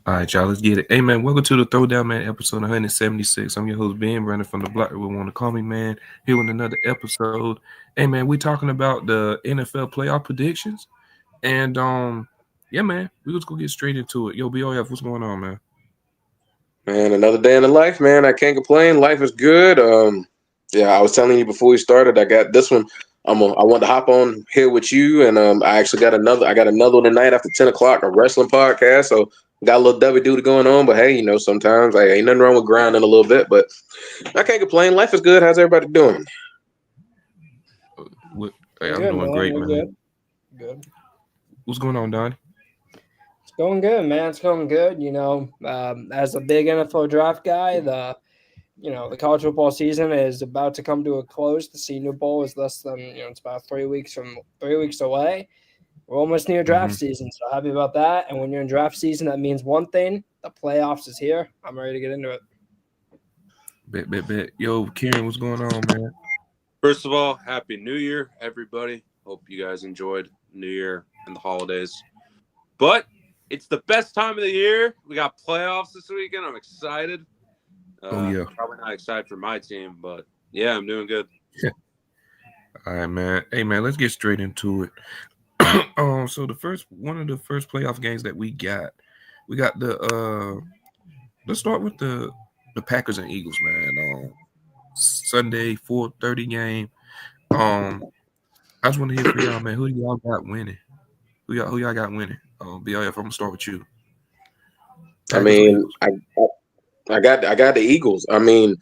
All right, y'all, let's get it. Hey, man, welcome to the Throwdown, man, episode 176. I'm your host, Ben, running from the block. We want to call me, man, here with another episode. Hey, man, we talking about the NFL playoff predictions. And, yeah, man, we just go get straight into it. Yo, BOF, what's going on, man? Man, another day in the life, man. I can't complain. Life is good. Yeah, I was telling you before we started. I got this one. I want to hop on here with you, and I actually got another. I got another one tonight after 10 o'clock, a wrestling podcast. So got a little W duty going on. But hey, sometimes I ain't nothing wrong with grinding a little bit. But I can't complain. Life is good. How's everybody doing? Hey, I'm I'm good, doing man. great, We're man. good. Good. What's going on, Donnie? It's going good, man. It's going good. As a big NFL draft guy, the college football season is about to come to a close. The Senior Bowl is less than it's about 3 weeks away. We're almost near draft season, so happy about that. And when you're in draft season, that means one thing: the playoffs is here. I'm ready to get into it. Bet. Yo, Kieran, what's going on, man? First of all, Happy New Year, everybody. Hope you guys enjoyed New Year and the holidays. But it's the best time of the year. We got playoffs this weekend. I'm excited. Oh, yeah. Probably not excited for my team, but yeah, I'm doing good. All right, man. Hey, man, let's get straight into it. So one of the first playoff games that we got the let's start with the Packers and Eagles, man. Sunday 4:30 game. I just want to hear from y'all, man. Who do y'all got winning? Who y'all got winning? BLF, I'm gonna start with you. I Packers or mean, Eagles? I got the Eagles. I mean,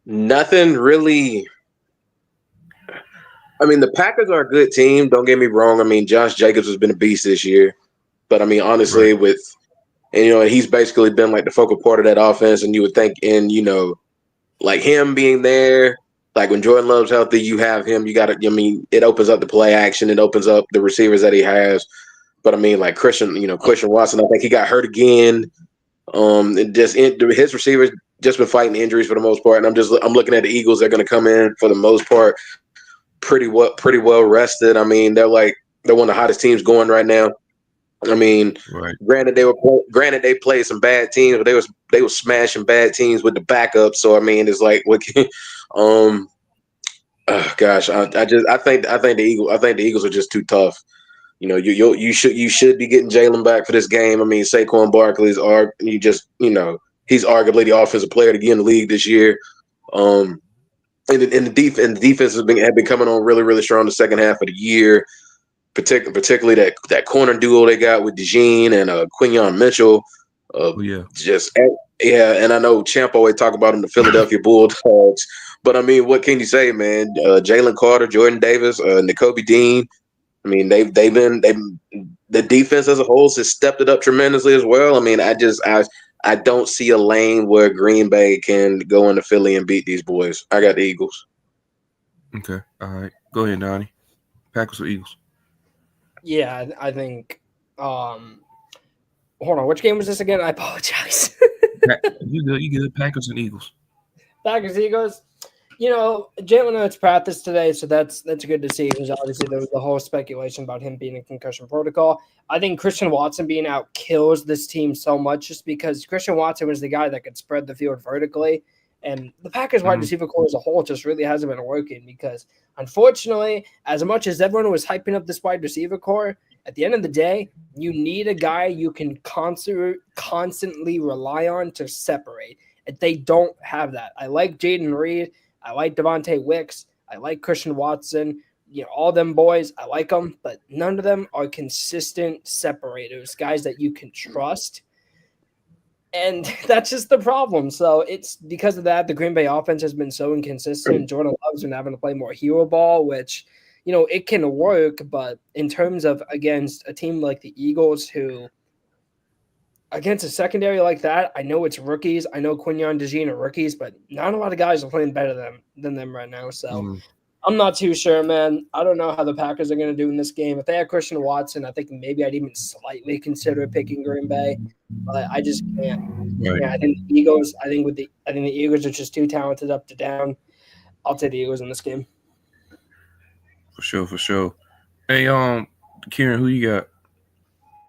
nothing really. I mean, the Packers are a good team. Don't get me wrong. I mean, Josh Jacobs has been a beast this year. But I mean, Right. honestly, he's basically been like the focal part of that offense. And you would think, like him being there, like when Jordan Love's healthy, you have him. You got to. I mean, it opens up the play action. It opens up the receivers that he has. But I mean, like Christian Watson. I think he got hurt again. His receivers just been fighting injuries for the most part. And I'm looking at the Eagles. They're going to come in for the most part pretty well rested. I mean, they're one of the hottest teams going right now. I mean, Right. granted they played some bad teams, but they were smashing bad teams with the backup. So I mean, it's like what gosh, I think the Eagles are just too tough. You should be getting Jalen back for this game. I mean, Saquon Barkley's he's arguably the offensive player to get in the league this year. Um, and the defense have been coming on really, really strong the second half of the year, particularly that corner duo they got with DeJean and Quinyon Mitchell. Oh, yeah. Just yeah, and I know Champ always talk about them, the Philadelphia Bulldogs, but I mean, what can you say, man? Jalen Carter, Jordan Davis, N'Kobe Dean. I mean, the defense as a whole has stepped it up tremendously as well. I mean, I don't see a lane where Green Bay can go into Philly and beat these boys. I got the Eagles. Okay. All right. Go ahead, Donnie. Packers or Eagles? Yeah, I think. Hold on, which game was this again? I apologize. You good. Packers and Eagles. Packers Eagles. Jalen Hurts practiced today, so that's good to see. Because obviously there was the whole speculation about him being in concussion protocol. I think Christian Watson being out kills this team so much, just because Christian Watson was the guy that could spread the field vertically, and the Packers wide receiver core as a whole just really hasn't been working. Because unfortunately, as much as everyone was hyping up this wide receiver core, at the end of the day, you need a guy you can constantly rely on to separate. And they don't have that. I like Jaden Reed. I like Devontae Wicks. I like Christian Watson. All them boys, I like them, but none of them are consistent separators, guys that you can trust. And that's just the problem. So it's because of that, the Green Bay offense has been so inconsistent. Jordan Love's been having to play more hero ball, which, it can work. But in terms of against a team like the Eagles, who against a secondary like that, I know it's rookies. I know Quinyon DeJean are rookies, but not a lot of guys are playing better than them right now. So I'm not too sure, man. I don't know how the Packers are going to do in this game. If they had Christian Watson, I think maybe I'd even slightly consider picking Green Bay, but I just can't. Right. Yeah, I think the Eagles. I think the Eagles are just too talented up to down. I'll take the Eagles in this game. For sure. Hey, Kieran, who you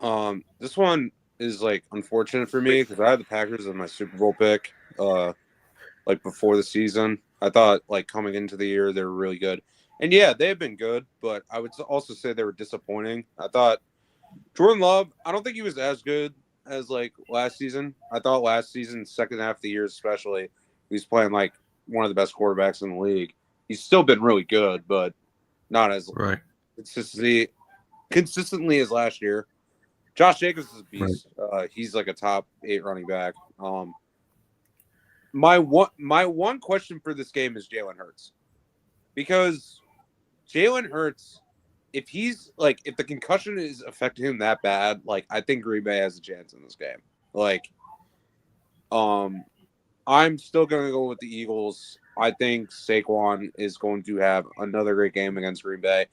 got? This one is like unfortunate for me because I had the Packers as my Super Bowl pick. Like before the season, I thought like coming into the year they were really good, and yeah, they've been good. But I would also say they were disappointing. I thought Jordan Love. I don't think he was as good as like last season. I thought last season, second half of the year especially, he was playing like one of the best quarterbacks in the league. He's still been really good, but not as Right. consistently as last year. Josh Jacobs is a Right. beast. He's like a top 8 running back. My one question for this game is Jalen Hurts, because Jalen Hurts, if the concussion is affecting him that bad, like I think Green Bay has a chance in this game. Like, I'm still gonna go with the Eagles. I think Saquon is going to have another great game against Green Bay.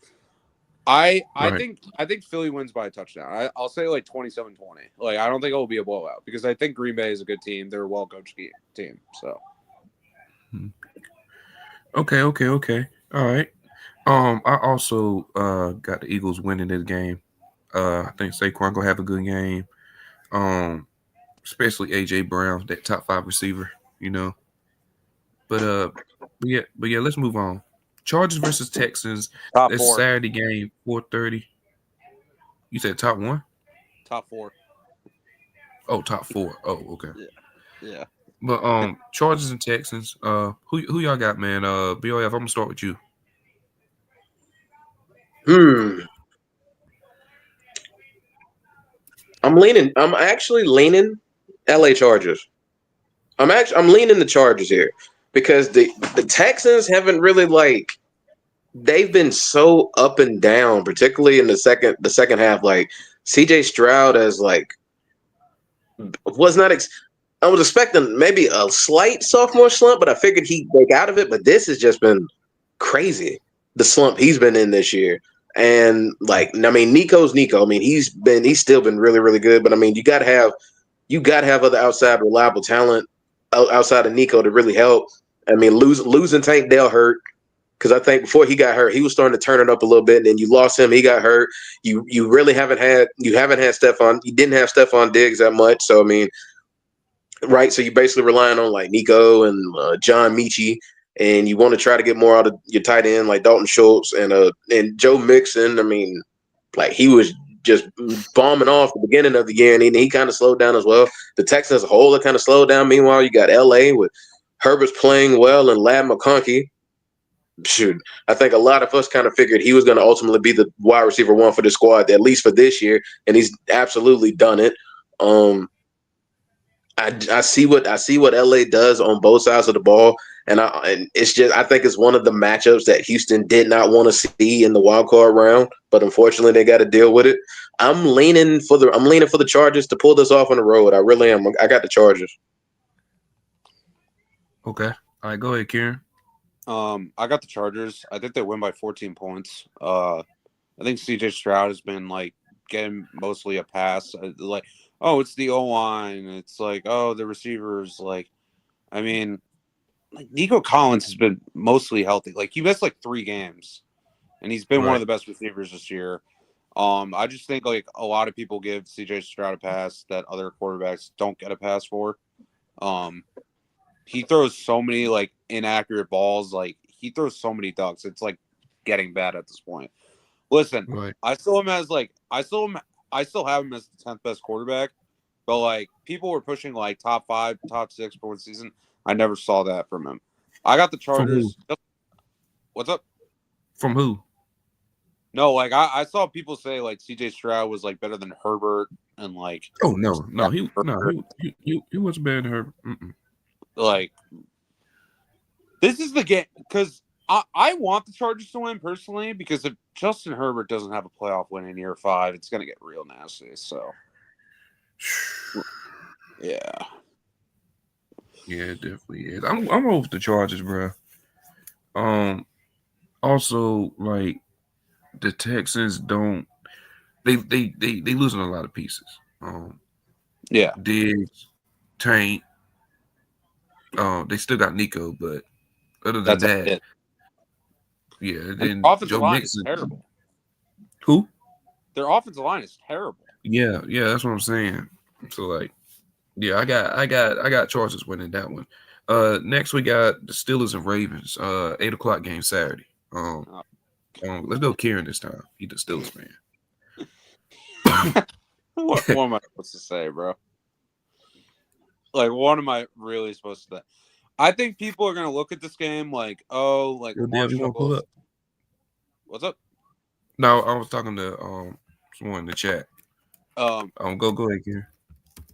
I Right. think Philly wins by a touchdown. I'll say like 27-20. Like I don't think it will be a blowout because I think Green Bay is a good team. They're a well coached team. So Okay. All right. I also got the Eagles winning this game. I think Saquon gonna have a good game. Um, especially AJ Brown, that top 5 receiver. You know. But yeah, let's move on. Chargers versus Texans. top That's four, Saturday game, 4:30. You said top 1? top four. Oh, top 4. Oh, okay. Yeah. But Chargers and Texans. Who y'all got, man? BOF. I'm gonna start with you. I'm actually leaning LA Chargers. I'm leaning the Chargers here because the Texans haven't really like they've been so up and down, particularly in the second half. Like CJ Stroud as like was not. I was expecting maybe a slight sophomore slump, but I figured he'd break out of it. But this has just been crazy. The slump he's been in this year. And like, I mean, Nico's Nico. I mean, he's still been really, really good. But I mean, you got to have other outside reliable talent outside of Nico to really help. I mean, losing Tank Dell hurt because I think before he got hurt, he was starting to turn it up a little bit. And then you lost him, he got hurt. You really haven't had Stephon. You didn't have Stephon Diggs that much. So I mean, right? So you're basically relying on like Nico and John Michi, and you want to try to get more out of your tight end like Dalton Schultz and Joe Mixon. I mean, like he was just bombing off the beginning of the year, and he kind of slowed down as well. The Texans as a whole have kind of slowed down. Meanwhile, you got LA with Herbert's playing well and Lad McConkey. Shoot, I think a lot of us kind of figured he was going to ultimately be the wide receiver 1 for the squad, at least for this year, and he's absolutely done it. I see what LA does on both sides of the ball, and it's just I think it's one of the matchups that Houston did not want to see in the wild card round, but unfortunately they got to deal with it. I'm leaning for the Chargers to pull this off on the road. I really am. I got the Chargers. Okay. All right, go ahead, Kieran. I got the Chargers. I think they win by 14 points. I think CJ Stroud has been like getting mostly a pass. Like, oh, it's the O-line. It's like, oh, the receivers. Like, I mean, like Nico Collins has been mostly healthy. Like, he missed like 3 games, and he's been one of the best receivers this year. I just think like a lot of people give CJ Stroud a pass that other quarterbacks don't get a pass for. He throws so many like inaccurate balls. Like he throws so many ducks. It's like getting bad at this point. Listen, Right. I still have him as the 10th best quarterback, but like people were pushing like top 5, top 6 for one season. I never saw that from him. I got the Chargers. What's up? From who? No, like I saw people say like CJ Stroud was like better than Herbert and like. Oh no, he wasn't better than her. Like, this is the game because I want the Chargers to win personally because if Justin Herbert doesn't have a playoff win in year 5, it's gonna get real nasty. So, yeah, it definitely is. I'm over the Chargers, bro. Also, like the Texans don't they losing a lot of pieces. yeah, Diggs, Tank. They still got Nico, but other than that's that, it. yeah. And Then their offensive Joe line Mixon. is terrible. Who? Their offensive line is terrible. Yeah, that's what I'm saying. So like, yeah, I got Chargers winning that one. Next we got the Steelers and Ravens. 8 o'clock game Saturday. Oh. Let's go Kieran this time. He's the Steelers fan. What am I supposed to say, bro? Like, what am I really supposed to say? I think people are gonna look at this game like, oh, like Yo, Lamar Dev, you want to pull struggles. up? What's up? No, I was talking to someone in the chat. Um, Go ahead, Kieran.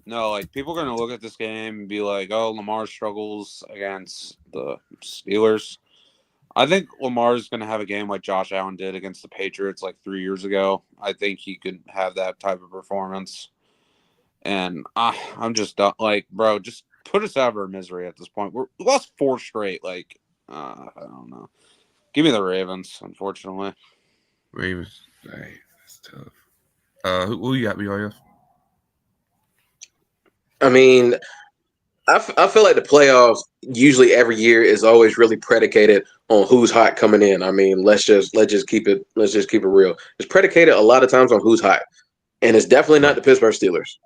no, like people are gonna look at this game and be like, oh, Lamar struggles against the Steelers. I think Lamar's gonna have a game like Josh Allen did against the Patriots like 3 years ago. I think he could have that type of performance. And I'm just done. Like, bro, just put us out of our misery at this point. We lost 4 straight. Like, I don't know. Give me the Ravens, unfortunately. Ravens. Hey, that's tough. Who you got, BRF? I mean, I feel like the playoffs usually every year is always really predicated on who's hot coming in. I mean, let's just keep it real. It's predicated a lot of times on who's hot, and it's definitely not the Pittsburgh Steelers.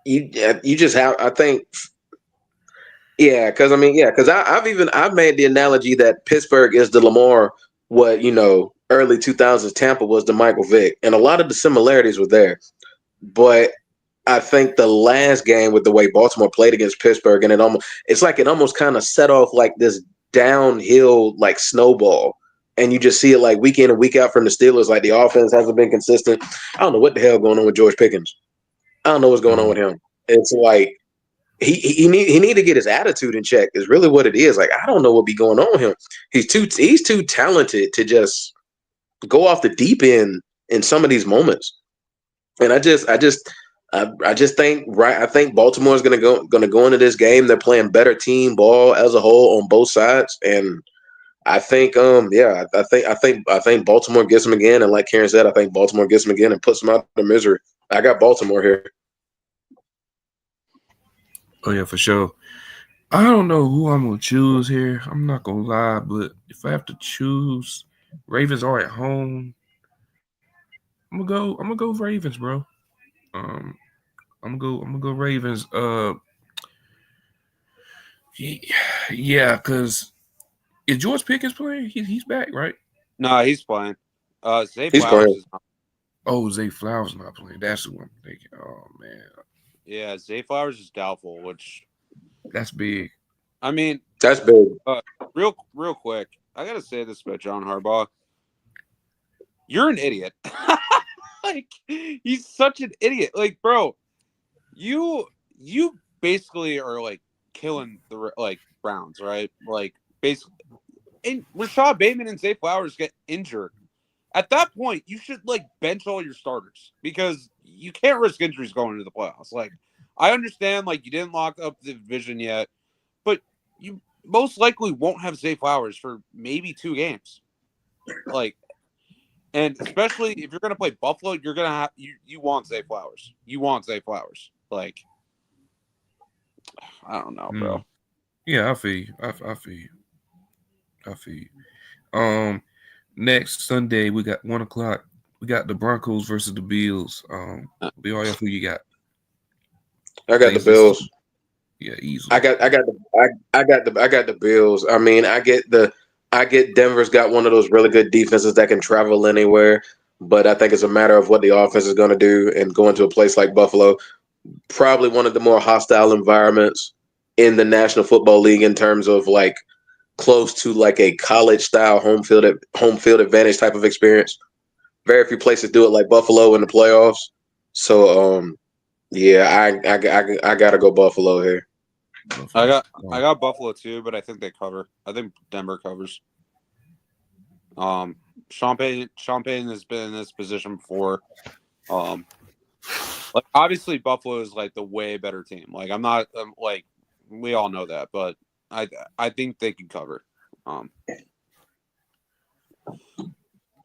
You just have, I think, yeah, because I've made the analogy that Pittsburgh is the Lamar, what early 2000s Tampa was the Michael Vick, and a lot of the similarities were there, but I think the last game with the way Baltimore played against Pittsburgh, and it almost kind of set off like this downhill like snowball, and you just see it like week in and week out from the Steelers. Like the offense hasn't been consistent. I don't know what the hell going on with George Pickens. I don't know what's going on with him. It's like he need to get his attitude in check. Is really what it is. Like I don't know what be going on with him. He's too talented to just go off the deep end in some of these moments. And I just think I think Baltimore is gonna go into this game. They're playing better team ball as a whole on both sides, and I think I think Baltimore gets them again. And like Karen said, I think Baltimore gets them again and puts them out of their misery. I got Baltimore here. Oh yeah, for sure. I don't know who I'm gonna choose here. I'm not gonna lie, but if I have to choose, Ravens are at home. I'm gonna go Ravens, bro. Um, I'm gonna go Ravens. Yeah, because is George Pickens playing? He's back, right? No, he's playing. Zay He's Flowers playing. is not. Oh, Zay Flowers not playing. That's what I'm thinking. Oh man, Yeah, Zay Flowers is doubtful, which, that's big. I mean, That's big. real quick, I gotta say this about John Harbaugh. You're an idiot. Like, he's such an idiot. Like, bro, you basically are like killing the like Browns, right? Like, basically, and Rashad Bateman and Zay Flowers get injured. At that point, you should like bench all your starters because you can't risk injuries going into the playoffs. Like, I understand, like, you didn't lock up the division yet, but you most likely won't have Zay Flowers for maybe 2 games. Like, and especially if you're going to play Buffalo, you're going to have you want Zay Flowers. You want Zay Flowers. Like, I don't know, bro. Yeah, I feel you. I feel you. I feel you. Next Sunday we got 1 o'clock. We got the Broncos versus the Bills. BRF, who you got? I got the Bills. Yeah, easily. I got the Bills. I mean, I get Denver's got one of those really good defenses that can travel anywhere, but I think it's a matter of what the offense is going to do and going to a place like Buffalo, probably one of the more hostile environments in the National Football League in terms of like close to like a college style home field advantage type of experience. Very few places do it like Buffalo in the playoffs. So yeah, I gotta go Buffalo here. I got Buffalo too, but I think they cover. I think Denver covers. Sean Payton has been in this position before. Like obviously Buffalo is like the way better team. Like I'm not like we all know that, but I think they can cover.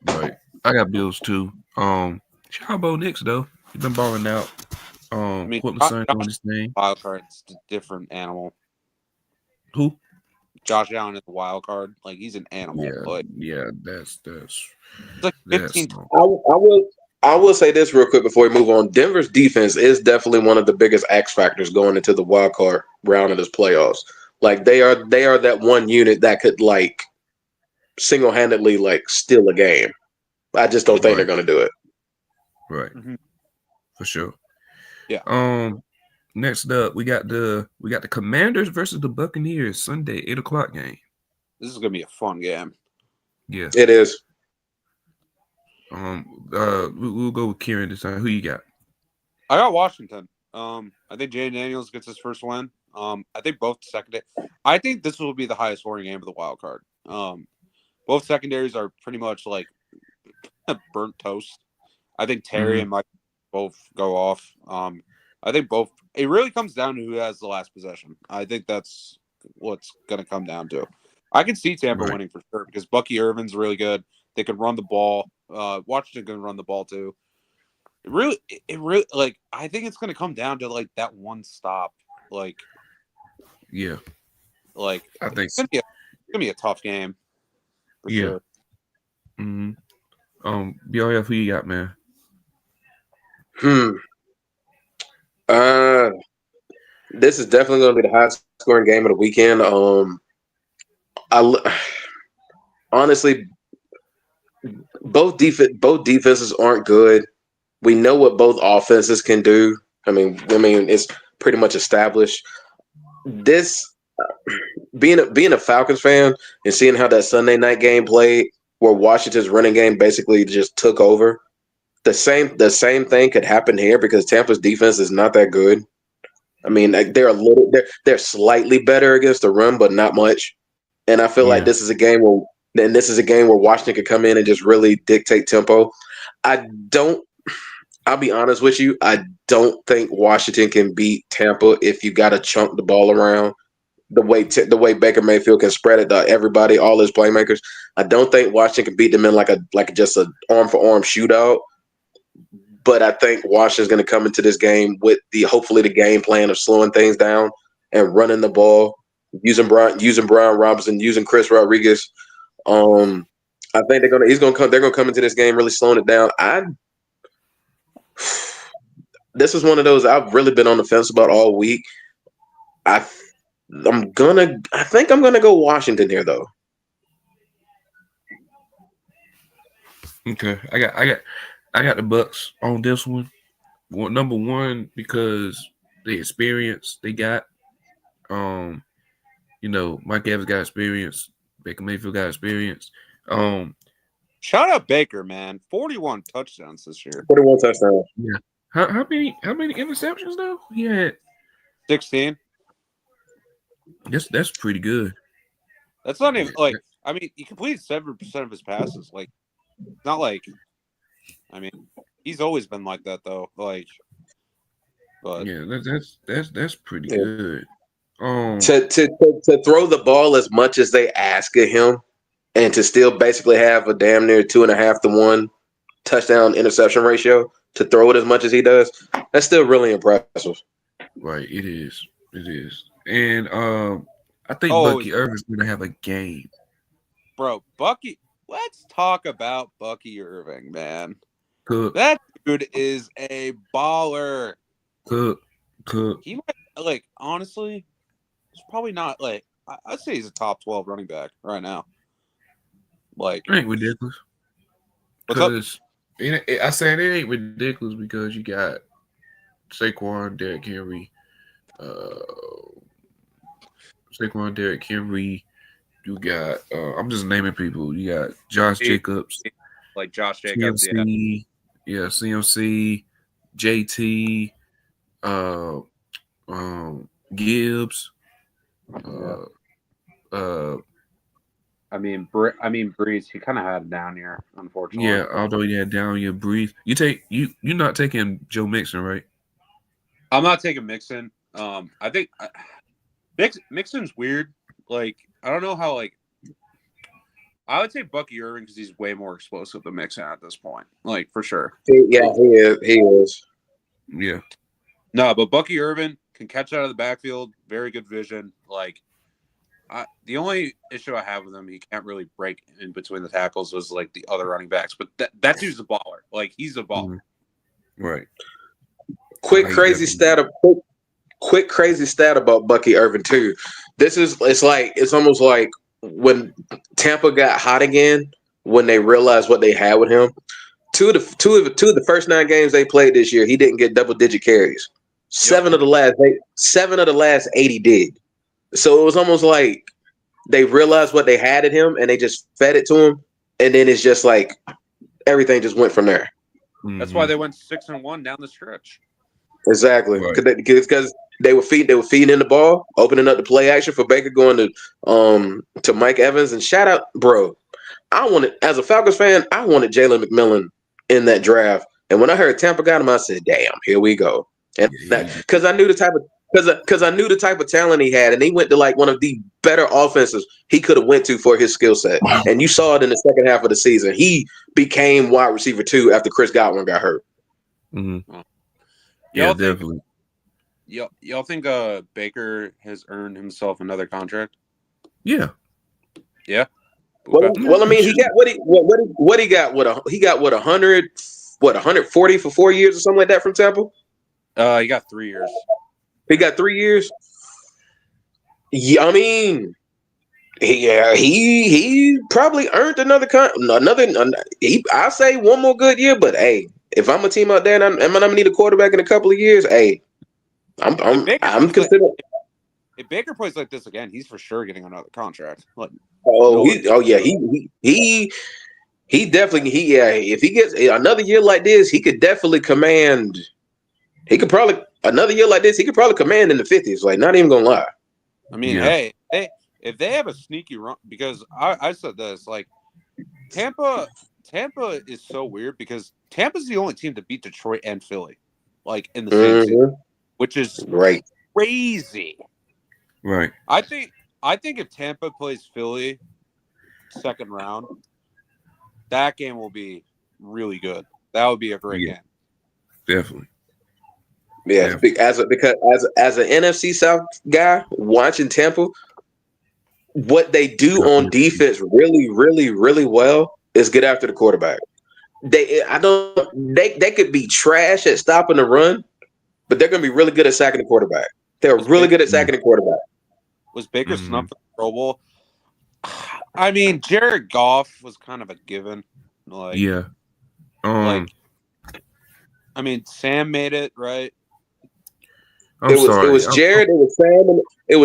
Right. I got Bills too. Chabo Knicks though. He's been balling out. I mean, Portland Sun doing his thing. wild card, it's a different animal. Who? Josh Allen is a wild card. Like he's an animal. Yeah, Like, yeah. That's it's like 15. I I will say this real quick before we move on. Denver's defense is definitely one of the biggest X factors going into the wild card round of this playoffs. Like they are that one unit that could like single handedly like steal a game. I just don't think they're Right. going to do it. Right. Mhm. For sure. Yeah. Next up, we got the Commanders versus the Buccaneers Sunday 8:00 game. This is gonna be a fun game. Yeah. It is. We'll go with Kieran this time. Who you got? I got Washington. I think Jay Daniels gets his first win. I think both secondary. I think this will be the highest scoring game of the wild card. Both secondaries are pretty much like burnt toast. I think Terry and Mike both go off. I think both. It really comes down to who has the last possession. I think that's what's going to come down to. I can see Tampa winning for sure because Bucky Irvin's really good. They can run the ball. Washington can run the ball too. It really like I think it's going to come down to like that one stop. Like, yeah, like I think it's going to be a tough game for sure. BRF, who you got, man? This is definitely going to be the highest scoring game of the weekend. Honestly, both defenses aren't good. We know what both offenses can do. I mean, it's pretty much established. This being a Falcons fan and seeing how that Sunday night game played, where Washington's running game basically just took over. The same thing could happen here because Tampa's defense is not that good. I mean, they're slightly better against the run, but not much. And I feel like this is a game where Washington could come in and just really dictate tempo. I'll be honest with you, I don't think Washington can beat Tampa if you got to chunk the ball around the way Baker Mayfield can spread it to everybody, all his playmakers. I don't think Washington can beat them in like just an arm for arm shootout. But I think Washington's going to come into this game with hopefully the game plan of slowing things down and running the ball, using Brian Robinson, using Chris Rodriguez. I think they're gonna come into this game really slowing it down. This is one of those I've really been on the fence about all week. I think I'm gonna go Washington here though. Okay, I got the Bucks on this one. Well, number one because the experience they got. Mike Evans got experience. Baker Mayfield got experience. Shout out Baker, man. 41 touchdowns this year. 41 touchdowns. Yeah. How many interceptions though? He had 16. That's pretty good. That's not even like I mean, he completed 7% of his passes. Like, it's not like I mean, he's always been like that though. Like, but yeah, that's pretty good. To throw the ball as much as they ask of him, and to still basically have a damn near 2.5 to 1 touchdown interception ratio, to throw it as much as he does, that's still really impressive. Right, it is. And I think Bucky Irvin's gonna have a game. Bro, Bucky, let's talk about Bucky Irving, man. Cook. That dude is a baller. Cook. He might, like, honestly, it's probably not, like, I'd say he's a top 12 running back right now. Like, it ain't ridiculous. Because I said it ain't ridiculous because you got Saquon, Derrick Henry, you got I'm just naming people. You got Josh Jacobs. Like Josh Jacobs, CMC, CMC, JT, Gibbs. I mean, Breeze. He kind of had a down year, unfortunately. Yeah, although he had down year, Breeze. You're not taking Joe Mixon, right? I'm not taking Mixon. I think Mixon's weird. Like, I don't know how. Like, I would say Bucky Irving because he's way more explosive than Mixon at this point. Like, for sure. Yeah, he is. Yeah. No, but Bucky Irving can catch out of the backfield. Very good vision. Like, The only issue I have with him, he can't really break in between the tackles, was like the other running backs. But that dude's a baller. Like, he's a baller. Right. Quick He crazy definitely- stat about Bucky Irvin too. It's almost like when Tampa got hot again when they realized what they had with him. Two of the first 9 games they played this year, he didn't get double-digit carries. Seven of the last 8 he did. So it was almost like they realized what they had in him and they just fed it to him, and then it's just like everything just went from there. That's why they went 6-1 down the stretch. Exactly, Right. because they were feeding in the ball, opening up the play action for Baker, going to Mike Evans, and shout out, bro. As a Falcons fan, I wanted Jalen McMillan in that draft, and when I heard Tampa got him, I said, "Damn, here we go." And because I knew the type of talent he had, and he went to like one of the better offenses he could have went to for his skill set, and you saw it in the second half of the season. He became wide receiver 2 after Chris Godwin got hurt. Mm-hmm. Y'all Yeah, definitely. Y'all think Baker has earned himself another contract? Yeah. Yeah. Well, I mean, he got what he got. He got 140 for 4 years or something like that from Tampa. He got 3 years. He got 3 years. Yeah, I mean, he probably earned I say one more good year, but hey, if I'm a team out there and I'm gonna need a quarterback in a couple of years, hey, I'm considering. If Baker plays like this again, he's for sure getting another contract. Like, He definitely if he gets another year like this, he could definitely command. Another year like this, he could probably command in the 50s. Like, not even gonna lie. I mean, hey, if they have a sneaky run, because I said this, like, Tampa is so weird because Tampa's the only team to beat Detroit and Philly, like, in the same season, which is crazy. Right. I think if Tampa plays Philly second round, that game will be really good. That would be a great game. Definitely. Yeah, because as an NFC South guy watching Tampa, what they do on defense really, really, really well is get after the quarterback. They could be trash at stopping the run, but they're gonna be really good at sacking the quarterback. They're really good at sacking the quarterback. Was Baker snubbed for the Pro Bowl? I mean, Jared Goff was kind of a given. Like, yeah. I mean, Sam made it, right? It was Jared, it was Sam, it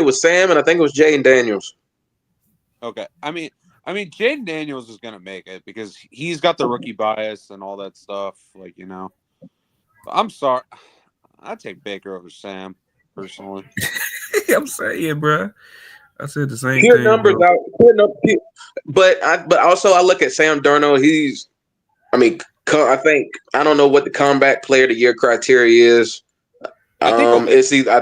was Sam, and I think it was Jaden Daniels. Okay. I mean, Jaden Daniels is gonna make it because he's got the rookie bias and all that stuff. Like, you know. I'm sorry. I'd take Baker over Sam, personally. I'm saying, bro. I said the same Pure thing. Numbers out, but also I look at Sam Darnold. I think I don't know what the comeback player of the year criteria is. It's either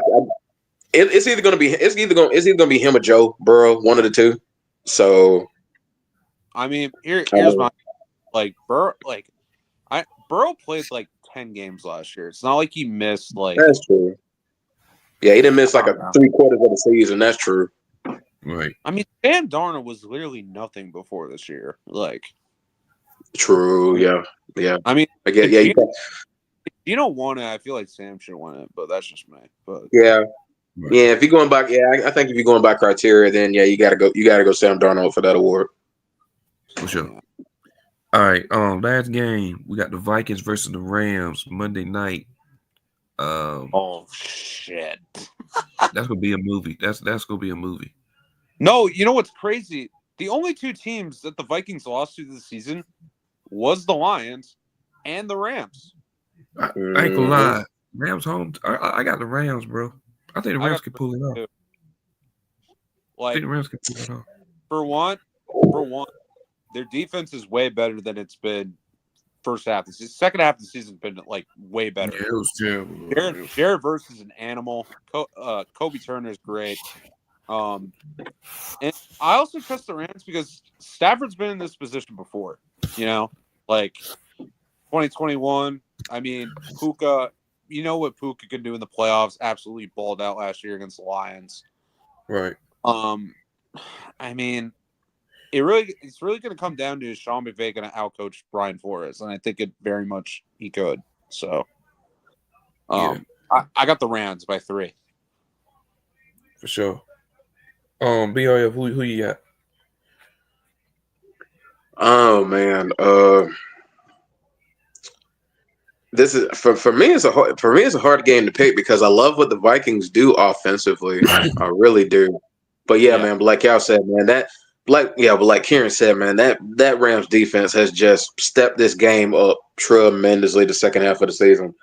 going to be him or Joe Burrow, one of the two. So, I mean, here's my Burrow. Burrow played like 10 games last year. It's not like he missed like. That's true. Yeah, he didn't miss like a 3/4 of the season. That's true. Right. I mean, Sam Darnold was literally nothing before this year. Like, true. Yeah. I mean, I get. If you don't want it, I feel like Sam should win it, but that's just me. But yeah. If you're going by, I think if you're going by criteria, then you gotta go Sam Darnold for that award. For sure. All right. Last game we got the Vikings versus the Rams Monday night. Oh shit! That's gonna be a movie. That's gonna be a movie. No, you know what's crazy? The only two teams that the Vikings lost to this season was the Lions and the Rams. I ain't gonna lie. Rams home. I got the Rams, bro. I think the Rams can pull it off. I think the Rams can pull it off. For one, their defense is way better than it's been first half. The second half of the season has been like way better. Yeah, it was terrible. Jared Verse is an animal. Kobe Turner is great. And I also trust the Rams because Stafford's been in this position before. You know, like 2021. I mean, Puka. You know what Puka can do in the playoffs? Absolutely balled out last year against the Lions. Right. I mean, it's really going to come down to Sean McVay going to outcoach Brian Flores, and I think it very much he could. So, Yeah, I got the Rams by 3. for sure. BRF, who you got? Oh man, this is for me. It's a hard game to pick because I love what the Vikings do offensively. I really do. But yeah, Yeah. man. But like y'all said, man, but like Kieran said, man, that Rams defense has just stepped this game up tremendously the second half of the season.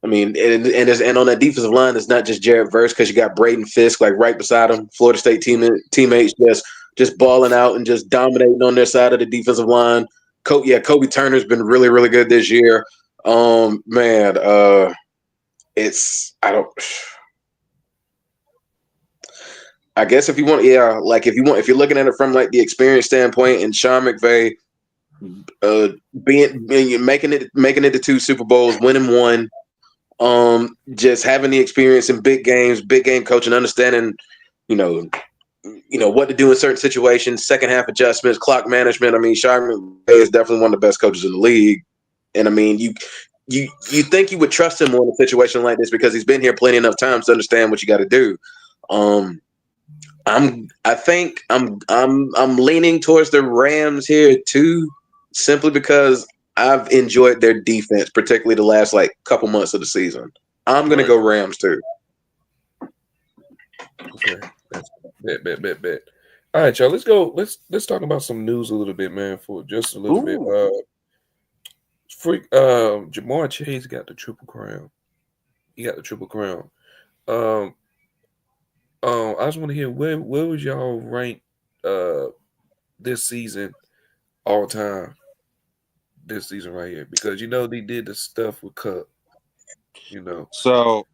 I mean, and on that defensive line, it's not just Jared Verse because you got Braden Fisk like right beside him. Florida State teammates just balling out and just dominating on their side of the defensive line. Kobe Turner's been really really good this year. Man, it's I don't. I guess if you want, if you're looking at it from like the experience standpoint, and Sean McVay, making it to 2 Super Bowls, winning one. Just having the experience in big games, big game coaching, understanding, you know, what to do in certain situations, second half adjustments, clock management. I mean, Sean McVay is definitely one of the best coaches in the league, and I mean, you think you would trust him more in a situation like this because he's been here plenty enough times to understand what you got to do. I think I'm leaning towards the Rams here too, simply because I've enjoyed their defense, particularly the last like couple months of the season. I'm gonna go Rams too. Okay, bet. All right, y'all. Let's go. Let's talk about some news a little bit, man. For just a little bit. Jamar Chase got the triple crown. He got the triple crown. I just want to hear where would y'all rank this season all time? This season right here, because they did the stuff with Cup. So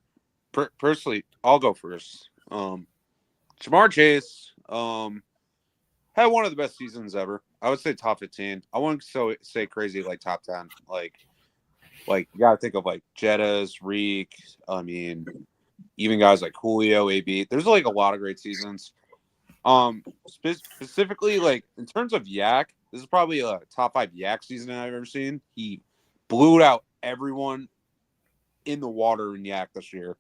personally, I'll go first. Jamar Chase had one of the best seasons ever. I would say top 15. I wouldn't say crazy like top 10. Like you gotta think of like Jettas, Reek. I mean, even guys like Julio, AB. There's like a lot of great seasons. Specifically, like in terms of Yak, this is probably a top 5 Yak season I've ever seen. He blew out everyone in the water in Yak this year.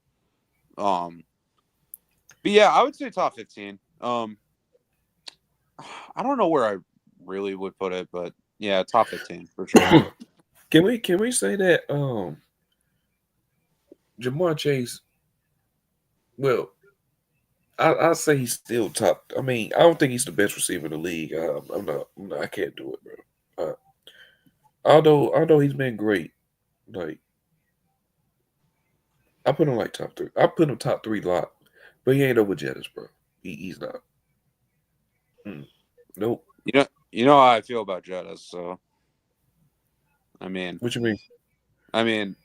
But yeah, I would say top 15. I don't know where I really would put it, but yeah, top 15 for sure. Can we say that Jamar Chase? Well, I say he's still top. I mean, I don't think he's the best receiver in the league. I'm not. I can't do it, bro. Although he's been great, like I put him like top 3. I put him top 3 lot, but he ain't over Jettas, bro. He's not. Nope. You know how I feel about Jettas, so I mean, what you mean? I mean,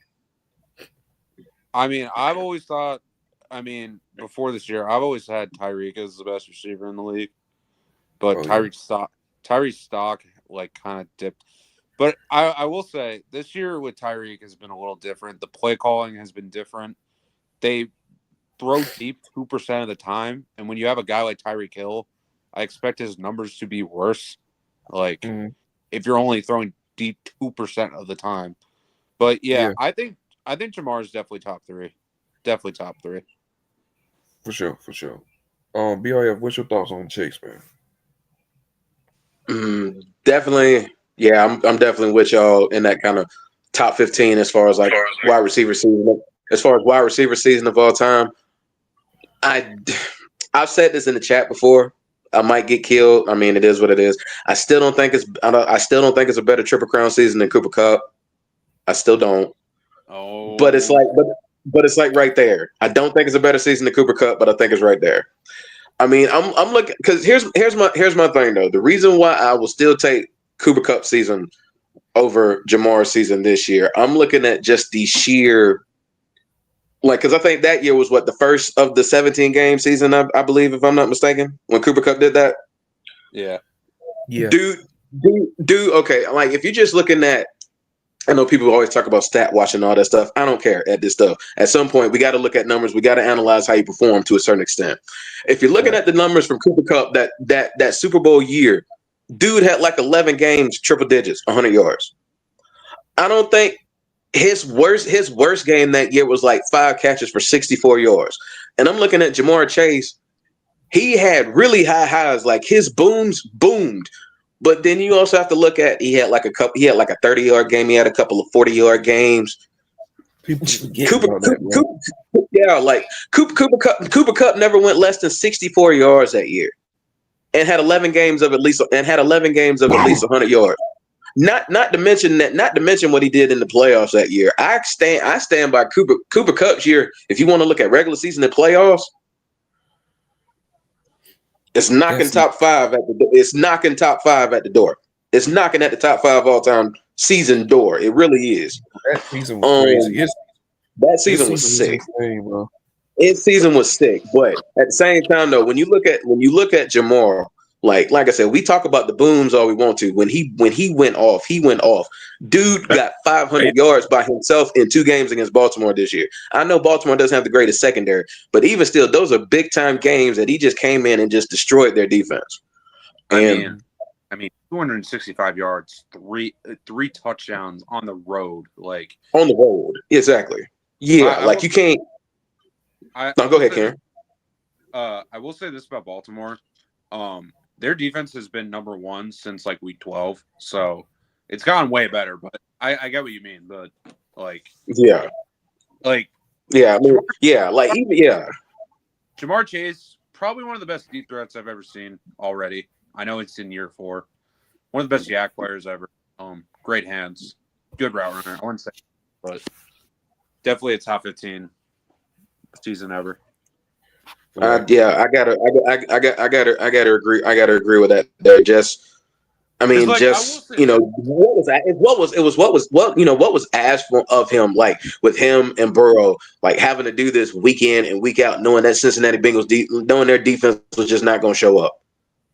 I've always thought. I mean, before this year, I've always had Tyreek as the best receiver in the league, but Tyreek's stock like kind of dipped. But I will say this year with Tyreek has been a little different. The play calling has been different. They throw deep 2% of the time, and when you have a guy like Tyreek Hill, I expect his numbers to be worse. Like if you're only throwing deep 2% of the time. But yeah. I think Jamar is definitely top 3. Definitely top 3. For sure. BRF, what's your thoughts on Chase, man? Definitely. Yeah, I'm definitely with y'all in that kind of top 15 as far as like wide receiver season. As far as wide receiver season of all time, I've said this in the chat before. I might get killed. I mean, it is what it is. I still don't think it's a better Triple Crown season than Cooper Kupp. I still don't. Oh, but it's like right there. I don't think it's a better season than Cooper Kupp, but I think it's right there. I mean, I'm looking because here's my thing though. The reason why I will still take Cooper Kupp season over Jamar's season this year, I'm looking at just the sheer, like, because I think that year was the first of the 17 game season, I believe, if I'm not mistaken, when Cooper Kupp did that. Yeah. Dude. Okay, like if you're just looking at I know people always talk about stat watching and all that stuff. I don't care at this stuff. At some point, we got to look at numbers. We got to analyze how you perform to a certain extent. If you're looking at the numbers from Cooper Kupp that Super Bowl year, dude had like 11 games, triple digits, 100 yards. I don't think his worst game that year was like 5 catches for 64 yards. And I'm looking at Jamar Chase. He had really high highs, like his booms boomed. But then you also have to look at he had like a 30-yard game. He had a couple of 40-yard games. People forget about that, Cooper Kupp never went less than 64 yards that year, and had 11 games of at least 100 yards. Not to mention what he did in the playoffs that year. I stand by Cooper Kupp's year. If you want to look at regular season and playoffs, it's knocking top 5 at the. It's knocking top 5 at the door. It's knocking at the top 5 all time season door. It really is. That season was crazy. That season was sick. Insane, His season was sick, but at the same time, though, when you look at Jamar, like I said, we talk about the booms all we want to. When he went off, he went off. Dude got 500 yards by himself in 2 games against Baltimore this year. I know Baltimore doesn't have the greatest secondary, but even still, those are big time games that he just came in and just destroyed their defense. I mean, 265 yards, three touchdowns on the road, like on the road, exactly. Yeah, you can't. No, go ahead, Karen. I will say this about Baltimore. Their defense has been number 1 since like week 12, so it's gone way better. But I get what you mean. But Jamar Chase, probably one of the best deep threats I've ever seen already. I know it's in year 4. One of the best yak players ever. Great hands, good route runner. I wouldn't say, but definitely a top 15 season ever. I gotta agree. I gotta agree with that. There, what was asked of him, like with him and Burrow, like having to do this week in and week out, knowing that Cincinnati Bengals, knowing their defense was just not going to show up,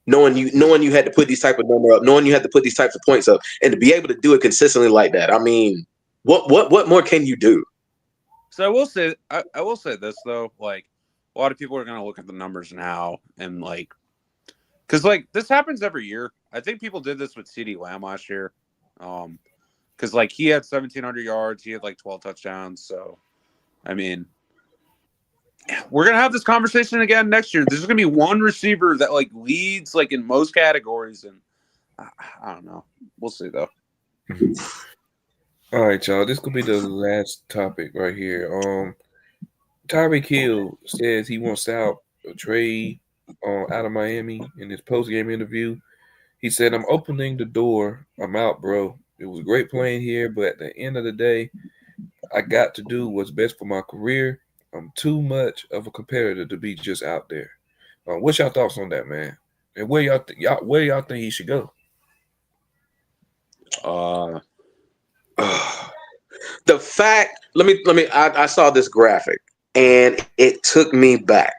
knowing you had to put these type of number up, knowing you had to put these types of points up, and to be able to do it consistently like that. I mean, what more can you do? So I will say this though, like a lot of people are going to look at the numbers now and like, because like this happens every year. I think people did this with CeeDee Lamb last year, because like he had 1,700 yards, he had like 12 touchdowns. So, I mean, we're gonna have this conversation again next year. There's gonna be one receiver that like leads like in most categories, and I don't know. We'll see though. All right, y'all. This could be the last topic right here. Tyreek Hill says he wants out a trade out of Miami in his post-game interview. He said, "I'm opening the door. I'm out, bro. It was great playing here, but at the end of the day, I got to do what's best for my career. I'm too much of a competitor to be just out there." What's your thoughts on that, man? And where y'all think he should go? The fact, I saw this graphic and it took me back.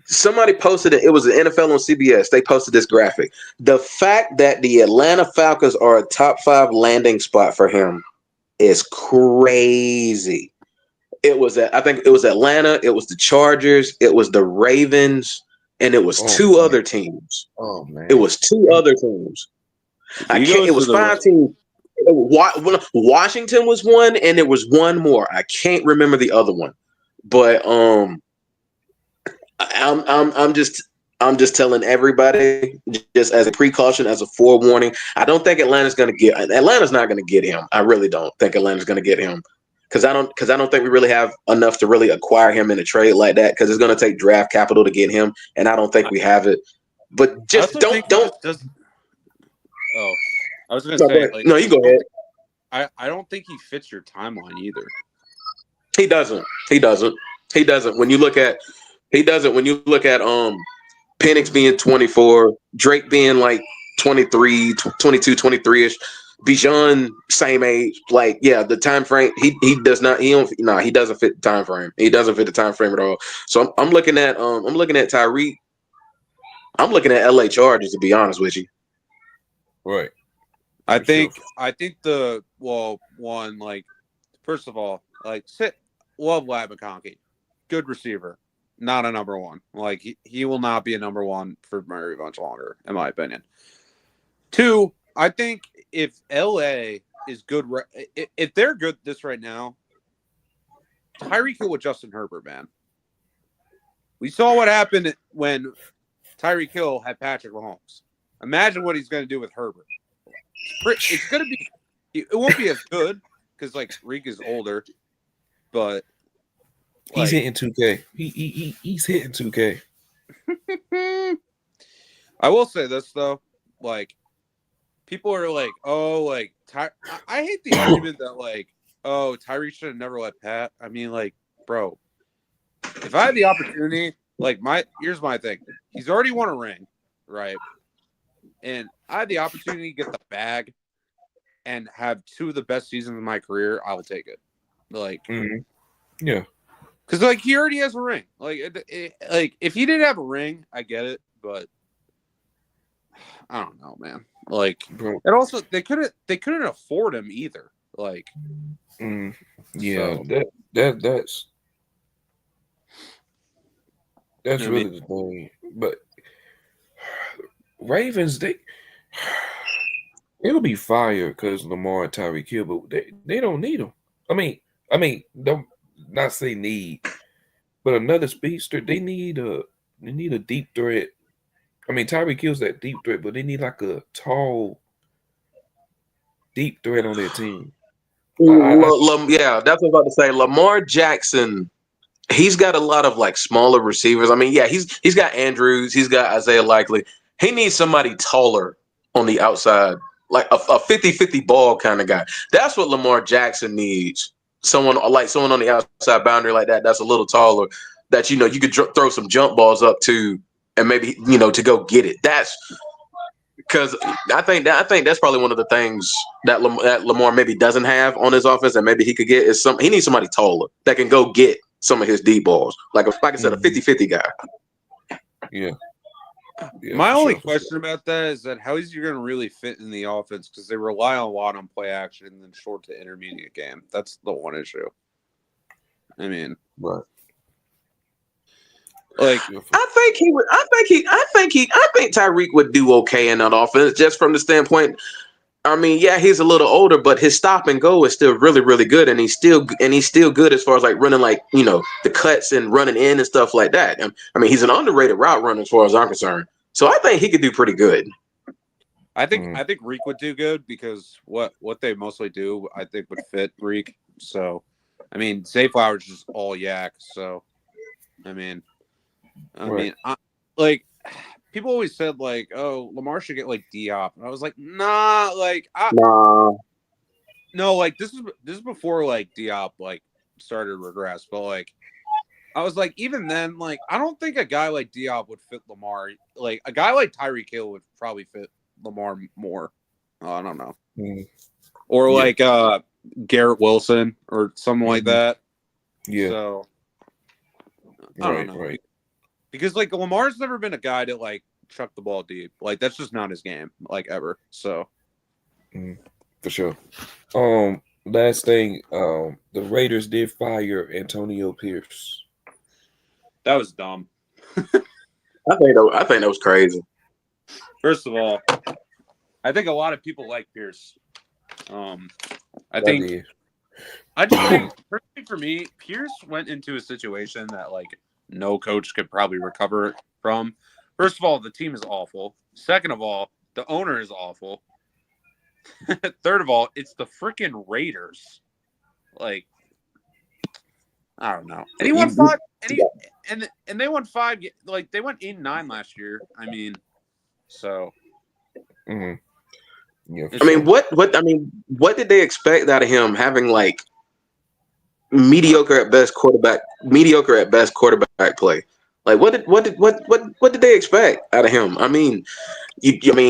Somebody posted it. It was the NFL on CBS. They posted this graphic. The fact that the Atlanta Falcons are a top 5 landing spot for him is crazy. I think it was Atlanta, it was the Chargers, it was the Ravens, and it was other teams. Oh man. It was 2 other teams. It was 5 teams. Washington was one, and there was one more. I can't remember the other one. But I'm just telling everybody, just as a precaution, as a forewarning. I don't think Atlanta's not going to get him. I really don't think Atlanta's going to get him because I don't think we really have enough to really acquire him in a trade like that, because it's going to take draft capital to get him, and I don't think we have it. But just don't. Oh, I was going to say, no, you go ahead. I don't think he fits your timeline either. He doesn't. When you look at Penix being 24, Drake being like 23, 22, 23-ish, Bijan same age. Like, yeah, the time frame he doesn't fit the time frame. He doesn't fit the time frame at all. So I'm looking at Tyreek. I'm looking at LA Chargers, to be honest with you. Right. I For sure. think one, like, first of all, like, love Lab McConkey. Good receiver. Not a number one. Like, he will not be a number one for very much longer, in my opinion. Two, I think if LA is good, if they're good this right now, Tyreek Hill with Justin Herbert, man. We saw what happened when Tyreek Hill had Patrick Mahomes. Imagine what he's going to do with Herbert. It's going to be. It won't be as good because like Reek is older, but he's hitting 2K. He's hitting 2K. I will say this though, like people are like, oh, like I hate the argument that like, oh, Tyreek should have never let Pat. I mean, like, bro, if I had the opportunity, like here's my thing. He's already won a ring, right? And I had the opportunity to get the bag and have two of the best seasons of my career, I will take it. Like, yeah, because like he already has a ring. Like, like if he didn't have a ring, I get it, but I don't know, man. Like, and also they couldn't afford him either. Like, yeah, so. that's really the thing. But Ravens, it'll be fire because Lamar and Tyreek Hill, but they don't need them. I mean, don't not say need, but another speedster. They need a deep threat. I mean, Tyreek Hill's that deep threat, but they need like a tall, deep threat on their team. Yeah, that's what I'm about to say. Lamar Jackson, he's got a lot of like smaller receivers. I mean, yeah, he's got Andrews, he's got Isaiah Likely. He needs somebody taller on the outside, like a 50-50 ball kind of guy. That's what Lamar Jackson needs. Someone on the outside boundary like that. That's a little taller. That you could throw some jump balls up to, and maybe to go get it. That's because I think that's probably one of the things that Lamar maybe doesn't have on his offense, and maybe he could get is he needs somebody taller that can go get some of his deep balls, like I said, a 50-50 guy. Yeah. My only question about that is that how is he going to really fit in the offense because they rely a lot on play action and then short to intermediate game. That's the one issue. I mean, right. Like I think Tyreek would do okay in that offense just from the standpoint. I mean, yeah, he's a little older, but his stop and go is still really, really good, and he's still good as far as like running, like the cuts and running in and stuff like that. I mean, he's an underrated route runner as far as I'm concerned. So I think he could do pretty good. I think Reek would do good because what they mostly do, I think, would fit Reek. So, I mean, Zay Flowers is all yak. So, I mean, like. People always said, like, oh, Lamar should get, like, Diop. And I was like, nah, like, nah. No, like, this is before, like, Diop, like, started to regress. But, like, I was like, even then, like, I don't think a guy like Diop would fit Lamar. Like, a guy like Tyreek Hill would probably fit Lamar more. I don't know. Or, like, Garrett Wilson or something like that. Yeah. So, I don't know. Right. Because, like, Lamar's never been a guy to, like, chuck the ball deep. Like, that's just not his game, like, ever. So. For sure. Last thing, the Raiders did fire Antonio Pierce. That was dumb. I think that was crazy. First of all, I think a lot of people like Pierce. I just think, personally for me, Pierce went into a situation that, like, no coach could probably recover from. First of all, the team is awful. Second of all, the owner is awful. Third of all, it's the freaking Raiders. Like, I don't know. And he won 5. And they won 5. Like, they went 8-9 last year. I mean, so. Yeah. I mean, what did they expect out of him having like mediocre at best quarterback play? Like what did they expect out of him? I mean, you trade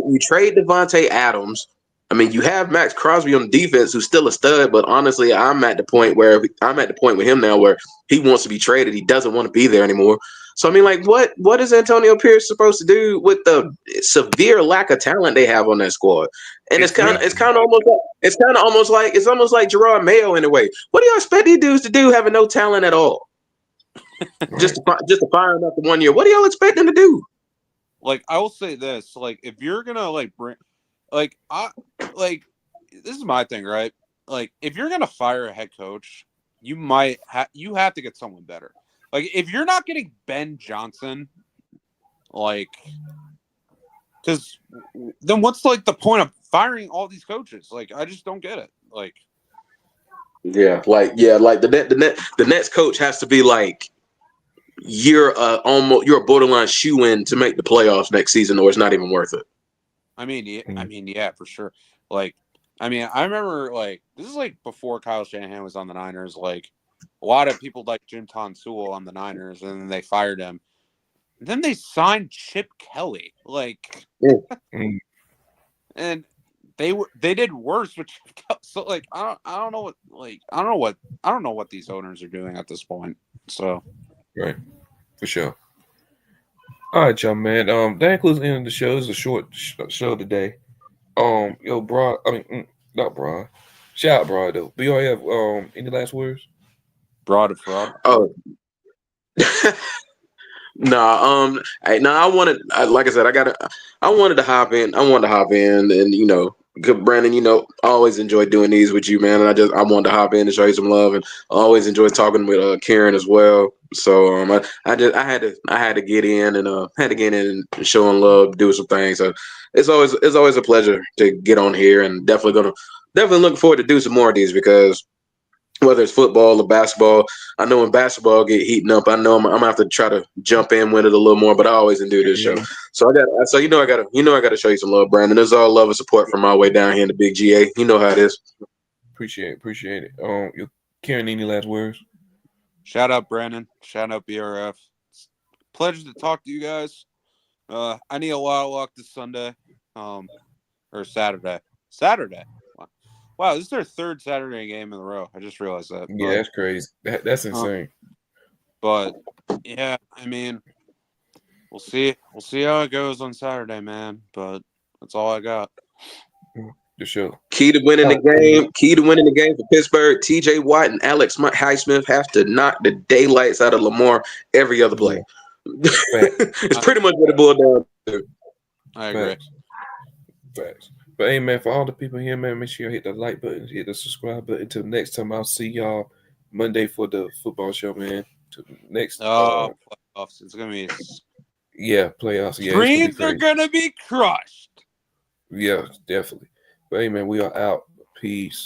Devontae Adams. I mean, you have Max Crosby on defense, who's still a stud, but honestly, I'm at the point with him now where he wants to be traded. He doesn't want to be there anymore. So I mean, like, what is Antonio Pierce supposed to do with the severe lack of talent they have on that squad? And it's kind of almost like Gerard Mayo in a way. What do y'all expect these dudes to do having no talent at all? Right. Just to fire him after 1 year. What do y'all expect them to do? Like, I will say this: like, if you're gonna like bring, like, this is my thing, right? Like, if you're gonna fire a head coach, you have to get someone better. Like, if you're not getting Ben Johnson, like, because then what's like the point of firing all these coaches? Like, I just don't get it. Like, like the Nets coach has to be like, you're a borderline shoe-in to make the playoffs next season, or it's not even worth it. I mean, yeah, for sure. Like, I mean, I remember, like, this is like before Kyle Shanahan was on the Niners. Like, a lot of people like Jim Tonsul on the Niners, and then they fired him. And then they signed Chip Kelly, like, and they did worse with Chip Kelly. So, like, I don't know what these owners are doing at this point. So, Right, for sure. All right, y'all, man. That includes the end of the show. It's a short show today. Yo, bro. I mean, not bro. Shout out, bro. Though. Do y'all have any last words? broad fraud. Oh. I wanted, like I said, I wanted to hop in. I wanted to hop in, and good Brandon. I always enjoy doing these with you, man. And I wanted to hop in and show you some love, and I always enjoy talking with Karen as well. So I had to get in and showing love, do some things. So it's always a pleasure to get on here, and definitely looking forward to do some more of these, because whether it's football or basketball, I know when basketball get heating up, I know I'm gonna have to try to jump in with it a little more. But I always do this show, so I gotta show you some love, Brandon. There's all love and support from my way down here in the Big GA. You know how it is. Appreciate it. You Karen, any last words? Shout out Brandon. Shout out BRF. Pleasure to talk to you guys. I need a lot of luck this Sunday, or Saturday. Wow, this is their third Saturday game in a row. I just realized that. Yeah, that's crazy. That's insane. But yeah, I mean, we'll see how it goes on Saturday, man. But that's all I got. For sure. Key to winning the game for Pittsburgh. T.J. Watt and Alex Highsmith have to knock the daylights out of Lamar every other play. Yeah. It's pretty much what it boiled down to. I agree. Facts. But hey, man, for all the people here, man, make sure you hit the like button, hit the subscribe button. Until next time, I'll see y'all Monday for the football show, man. Next. Playoffs. It's gonna be. Yeah, playoffs. Yeah, dreams are gonna be crushed. Yeah, definitely. But hey, man, we are out. Peace.